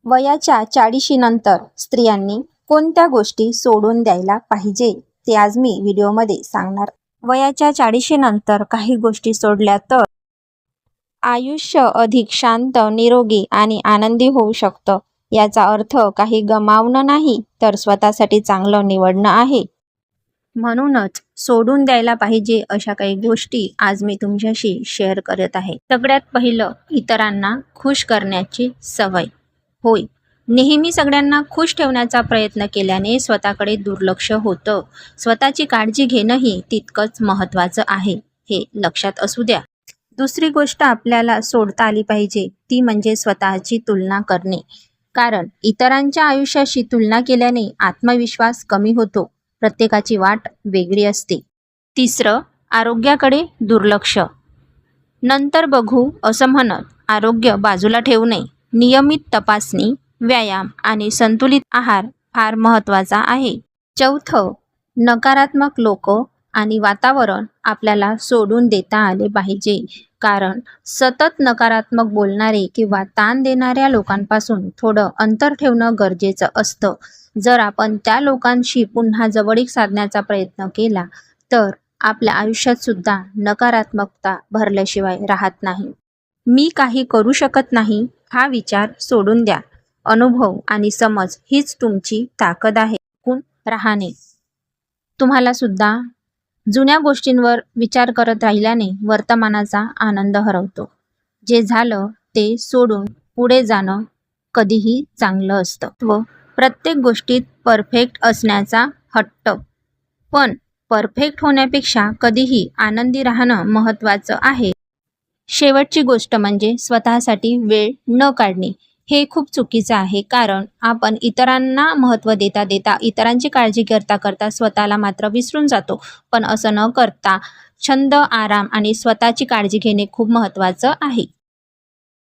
वयाच्या 40 नंतर स्त्रियांनी कोणत्या गोष्टी सोडून द्यायला पाहिजे ते आज मी व्हिडिओमध्ये सांगणार. वयाच्या 40 नंतर काही गोष्टी सोडल्या तर आयुष्य अधिक शांत, निरोगी आणि आनंदी होऊ शकतं. याचा अर्थ काही गमावणं नाही, तर स्वतःसाठी चांगलं निवडणं आहे. म्हणूनच सोडून द्यायला पाहिजे अशा काही गोष्टी आज मी तुमच्याशी शेअर करत आहे. सगळ्यात पहिलं, इतरांना खुश करण्याची सवय. होय, नेहमी सगळ्यांना खुश ठेवण्याचा प्रयत्न केल्याने स्वतःकडे दुर्लक्ष होतं. स्वतःची काळजी घेणंही तितकंच महत्त्वाचं आहे, हे लक्षात असू द्या. दुसरी गोष्ट आपल्याला सोडता आली पाहिजे ती म्हणजे स्वतःची तुलना करणे. कारण इतरांच्या आयुष्याशी तुलना केल्याने आत्मविश्वास कमी होतो. प्रत्येकाची वाट वेगळी असते. तिसरं, आरोग्याकडे दुर्लक्ष. नंतर बघू असं म्हणत आरोग्य बाजूला ठेवू नये. नियमित तपासणी, व्यायाम आणि संतुलित आहार फार महत्त्वाचा आहे. चौथं, नकारात्मक लोक आणि वातावरण आपल्याला सोडून देता आले पाहिजे. कारण सतत नकारात्मक बोलणारे किंवा ताण देणाऱ्या लोकांपासून थोडं अंतर ठेवणं गरजेचं असतं. जर आपण त्या लोकांशी पुन्हा जवळीक साधण्याचा प्रयत्न केला तर आपल्या आयुष्यात सुद्धा नकारात्मकता भरल्याशिवाय राहत नाही. मी काही करू शकत नाही हा विचार सोडून द्या. अनुभव आणि समज हीच तुमची ताकद आहे. टिकून राहणे. तुम्हाला सुद्धा जुन्या गोष्टींवर विचार करत राहिल्याने वर्तमानाचा आनंद हरवतो. जे झालं ते सोडून पुढे जाणं कधीही चांगलं असतं. प्रत्येक गोष्टीत परफेक्ट असण्याचा हट्ट. पण परफेक्ट होण्यापेक्षा कधीही आनंदी राहणं महत्त्वाचं आहे. शेवटची गोष्ट म्हणजे स्वतःसाठी वेळ न काढणे. हे खूप चुकीचं आहे. कारण आपण इतरांना महत्त्व देता देता, इतरांची काळजी करता करता स्वतःला मात्र विसरून जातो. पण असं न करता छंद, आराम आणि स्वतःची काळजी घेणे खूप महत्त्वाचं आहे.